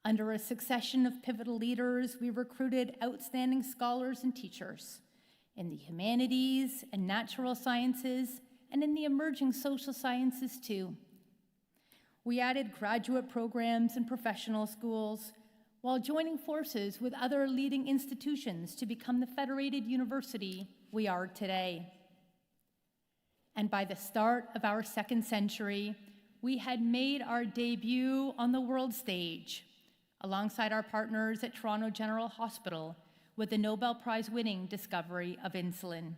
Under a succession of pivotal leaders, we recruited outstanding scholars and teachers in the humanities and natural sciences, and in the emerging social sciences too. We added graduate programs and professional schools, while joining forces with other leading institutions to become the federated university we are today. And by the start of our second century, we had made our debut on the world stage, alongside our partners at Toronto General Hospital with the Nobel Prize-winning discovery of insulin.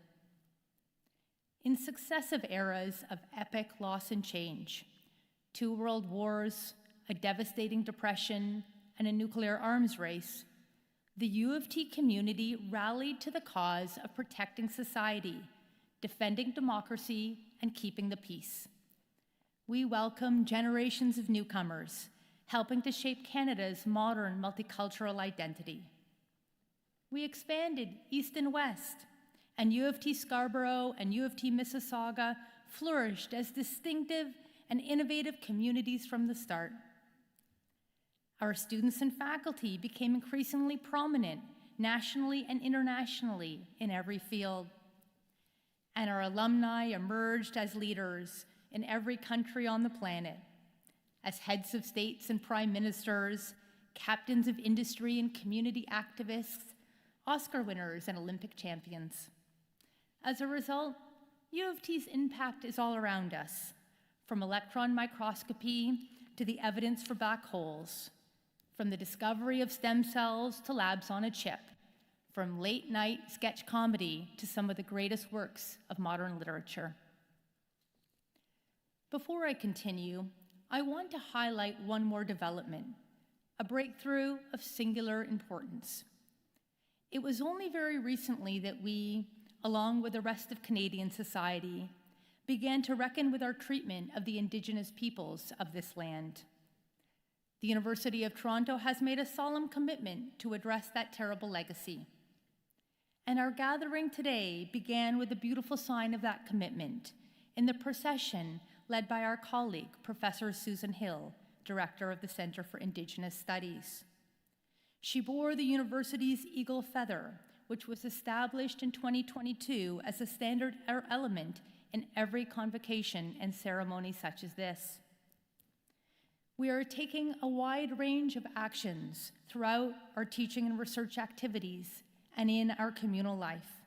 In successive eras of epic loss and change, 2 world wars, a devastating depression, and a nuclear arms race, the U of T community rallied to the cause of protecting society, defending democracy, and keeping the peace. We welcome generations of newcomers, helping to shape Canada's modern multicultural identity. We expanded east and west, and U of T Scarborough and U of T Mississauga flourished as distinctive and innovative communities from the start. Our students and faculty became increasingly prominent nationally and internationally in every field. And our alumni emerged as leaders in every country on the planet, as heads of states and prime ministers, captains of industry and community activists, Oscar winners and Olympic champions. As a result, U of T's impact is all around us, from electron microscopy to the evidence for black holes, from the discovery of stem cells to labs on a chip, from late-night sketch comedy to some of the greatest works of modern literature. Before I continue, I want to highlight one more development, a breakthrough of singular importance. It was only very recently that we, along with the rest of Canadian society, began to reckon with our treatment of the Indigenous peoples of this land. The University of Toronto has made a solemn commitment to address that terrible legacy. And our gathering today began with a beautiful sign of that commitment in the procession led by our colleague, Professor Susan Hill, Director of the Center for Indigenous Studies. She bore the university's eagle feather, which was established in 2022 as a standard element in every convocation and ceremony such as this. We are taking a wide range of actions throughout our teaching and research activities and in our communal life.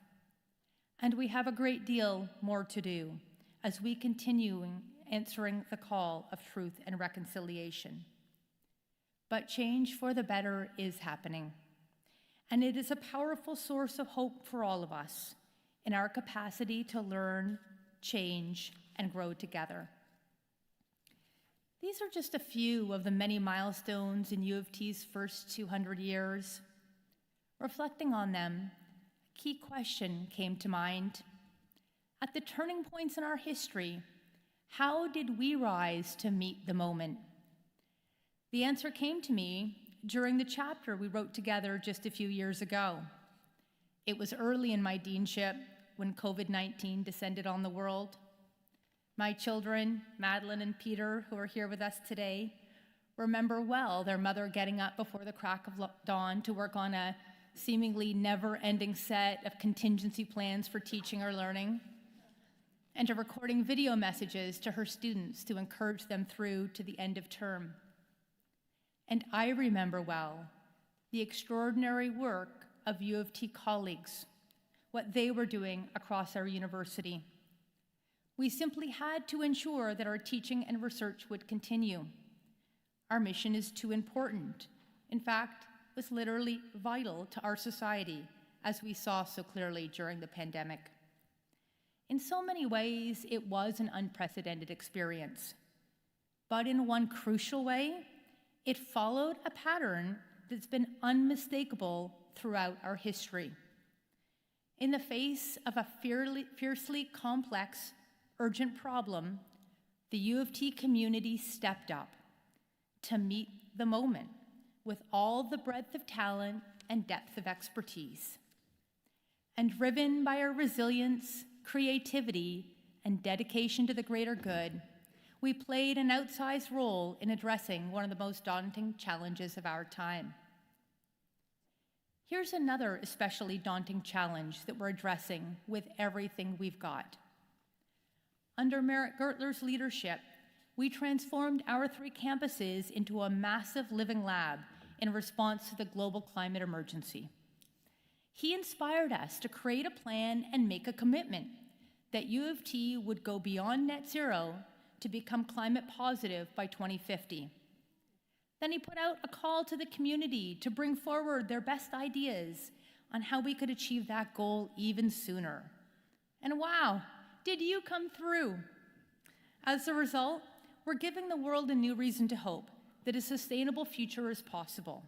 And we have a great deal more to do as we continue answering the call of truth and reconciliation. But change for the better is happening, and it is a powerful source of hope for all of us in our capacity to learn, change, and grow together. These are just a few of the many milestones in U of T's first 200 years. Reflecting on them, a key question came to mind. At the turning points in our history, how did we rise to meet the moment? The answer came to me during the chapter we wrote together just a few years ago. It was early in my deanship when COVID-19 descended on the world. My children, Madeline and Peter, who are here with us today, remember well their mother getting up before the crack of dawn to work on a seemingly never-ending set of contingency plans for teaching or learning, and to recording video messages to her students to encourage them through to the end of term. And I remember well the extraordinary work of U of T colleagues, what they were doing across our university. We simply had to ensure that our teaching and research would continue. Our mission is too important. In fact, it was literally vital to our society, as we saw so clearly during the pandemic. In so many ways, it was an unprecedented experience. But in one crucial way, it followed a pattern that's been unmistakable throughout our history. In the face of a fiercely complex, urgent problem, the U of T community stepped up to meet the moment with all the breadth of talent and depth of expertise. And driven by our resilience, creativity, and dedication to the greater good, we played an outsized role in addressing one of the most daunting challenges of our time. Here's another especially daunting challenge that we're addressing with everything we've got. Under Merritt Gertler's leadership, we transformed our 3 campuses into a massive living lab in response to the global climate emergency. He inspired us to create a plan and make a commitment that U of T would go beyond net zero to become climate positive by 2050. Then he put out a call to the community to bring forward their best ideas on how we could achieve that goal even sooner. And wow, did you come through? As a result, we're giving the world a new reason to hope that a sustainable future is possible.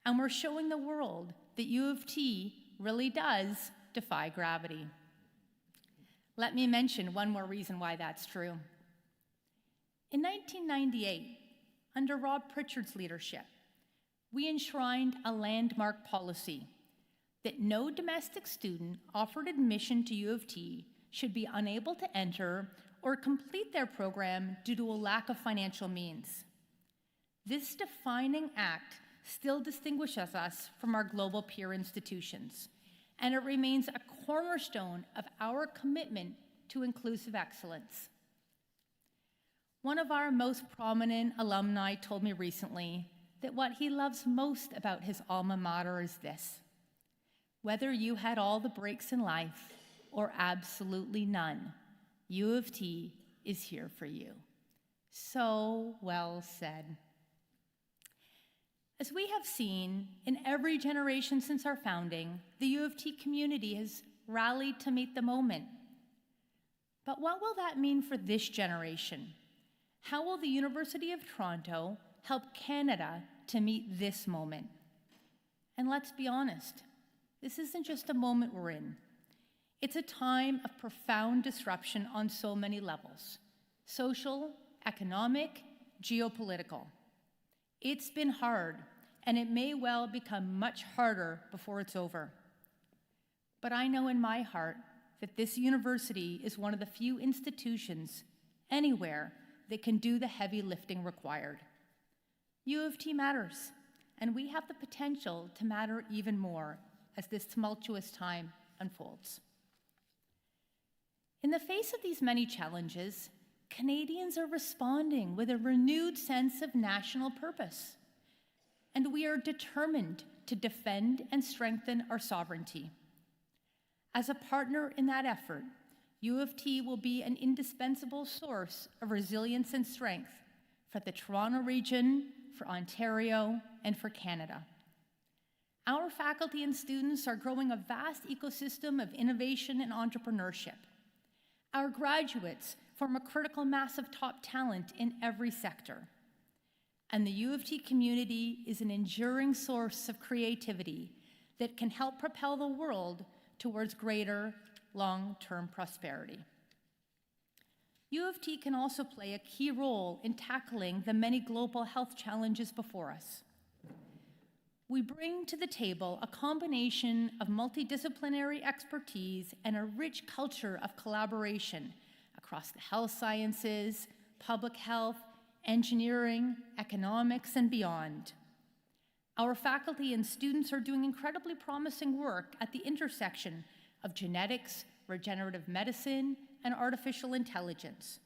And we're showing the world that U of T really does defy gravity. Let me mention one more reason why that's true. In 1998, under Rob Pritchard's leadership, we enshrined a landmark policy that no domestic student offered admission to U of T should be unable to enter or complete their program due to a lack of financial means. This defining act still distinguishes us from our global peer institutions, and it remains a cornerstone of our commitment to inclusive excellence. One of our most prominent alumni told me recently that what he loves most about his alma mater is this: whether you had all the breaks in life or absolutely none, U of T is here for you. So well said. As we have seen in every generation since our founding, the U of T community has rallied to meet the moment. But what will that mean for this generation? How will the University of Toronto help Canada to meet this moment? And let's be honest, this isn't just a moment we're in. It's a time of profound disruption on so many levels: social, economic, geopolitical. It's been hard, and it may well become much harder before it's over. But I know in my heart that this university is one of the few institutions anywhere that can do the heavy lifting required. U of T matters, and we have the potential to matter even more as this tumultuous time unfolds. In the face of these many challenges, Canadians are responding with a renewed sense of national purpose, and we are determined to defend and strengthen our sovereignty. As a partner in that effort, U of T will be an indispensable source of resilience and strength for the Toronto region, for Ontario, and for Canada. Our faculty and students are growing a vast ecosystem of innovation and entrepreneurship. Our graduates form a critical mass of top talent in every sector. And the U of T community is an enduring source of creativity that can help propel the world towards greater long-term prosperity. U of T can also play a key role in tackling the many global health challenges before us. We bring to the table a combination of multidisciplinary expertise and a rich culture of collaboration across the health sciences, public health, engineering, economics, and beyond. Our faculty and students are doing incredibly promising work at the intersection of genetics, regenerative medicine, and artificial intelligence.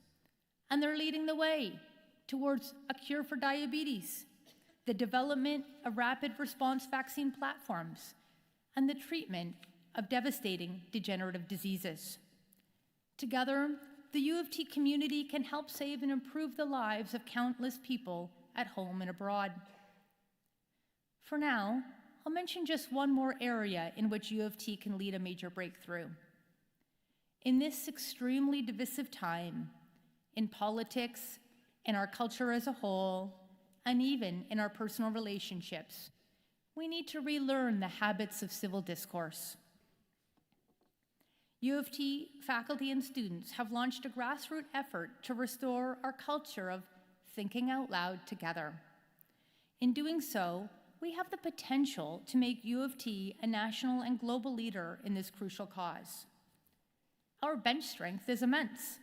And they're leading the way towards a cure for diabetes, the development of rapid response vaccine platforms, and the treatment of devastating degenerative diseases. Together, the U of T community can help save and improve the lives of countless people at home and abroad. For now, I'll mention just one more area in which U of T can lead a major breakthrough. In this extremely divisive time, in politics, in our culture as a whole, and even in our personal relationships, we need to relearn the habits of civil discourse. U of T faculty and students have launched a grassroots effort to restore our culture of thinking out loud together. In doing so, we have the potential to make U of T a national and global leader in this crucial cause. Our bench strength is immense.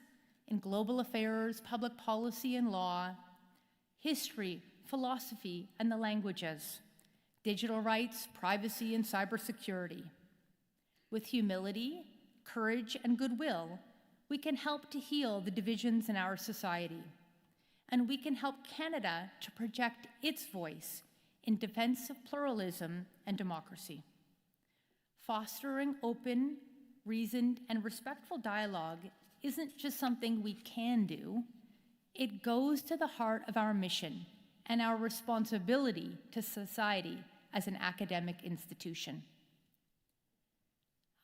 in global affairs, public policy and law, history, philosophy, and the languages, digital rights, privacy, and cybersecurity. With humility, courage, and goodwill, we can help to heal the divisions in our society, and we can help Canada to project its voice in defense of pluralism and democracy. Fostering open, reasoned, and respectful dialogue isn't just something we can do, it goes to the heart of our mission and our responsibility to society as an academic institution.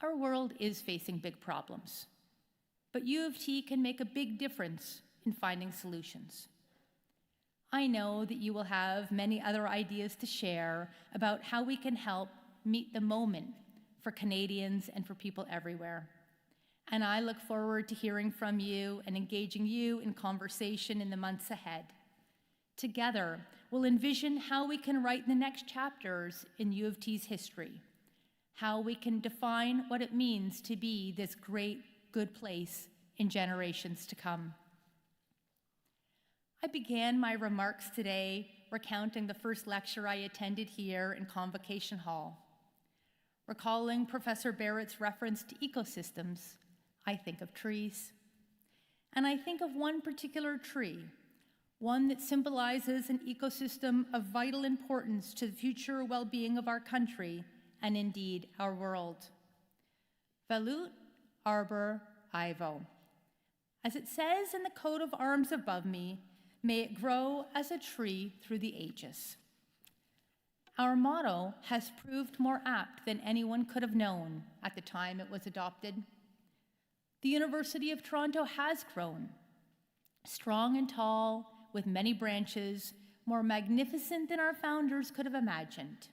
Our world is facing big problems, but U of T can make a big difference in finding solutions. I know that you will have many other ideas to share about how we can help meet the moment for Canadians and for people everywhere. And I look forward to hearing from you and engaging you in conversation in the months ahead. Together, we'll envision how we can write the next chapters in U of T's history, how we can define what it means to be this great, good place in generations to come. I began my remarks today recounting the first lecture I attended here in Convocation Hall. Recalling Professor Barrett's reference to ecosystems, I think of trees. And I think of one particular tree, one that symbolizes an ecosystem of vital importance to the future well-being of our country and indeed our world. Velut arbor Ivo. As it says in the coat of arms above me, may it grow as a tree through the ages. Our motto has proved more apt than anyone could have known at the time it was adopted. The University of Toronto has grown, strong and tall, with many branches, more magnificent than our founders could have imagined.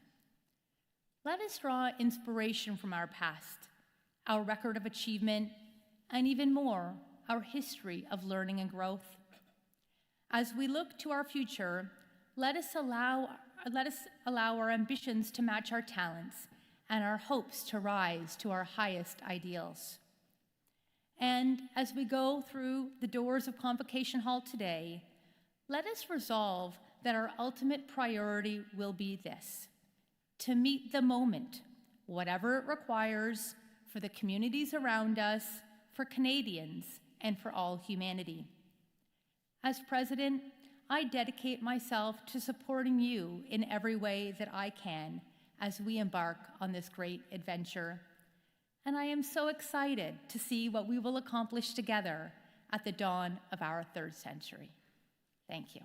Let us draw inspiration from our past, our record of achievement, and even more, our history of learning and growth. As we look to our future, let us allow our ambitions to match our talents and our hopes to rise to our highest ideals. And as we go through the doors of Convocation Hall today, let us resolve that our ultimate priority will be this: to meet the moment, whatever it requires, for the communities around us, for Canadians, and for all humanity. As President, I dedicate myself to supporting you in every way that I can as we embark on this great adventure. And I am so excited to see what we will accomplish together at the dawn of our third century. Thank you.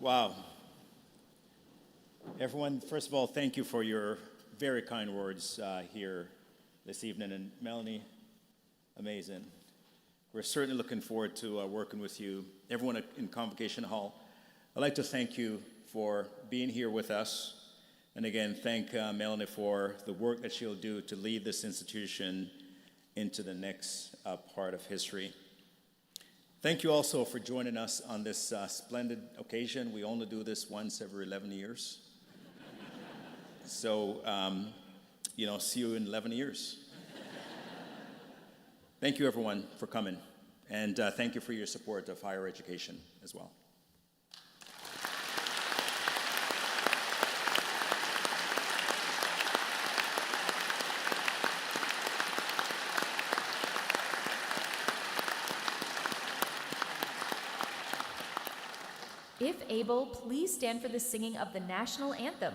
Wow. Everyone, first of all, thank you for your very kind words here this evening. And Melanie, amazing. We're certainly looking forward to working with you. Everyone in Convocation Hall, I'd like to thank you for being here with us. And again, thank Melanie for the work that she'll do to lead this institution into the next part of history. Thank you also for joining us on this splendid occasion. We only do this once every 11 years. So, see you in 11 years. Thank you, everyone, for coming. And thank you for your support of higher education as well. If able, please stand for the singing of the national anthem,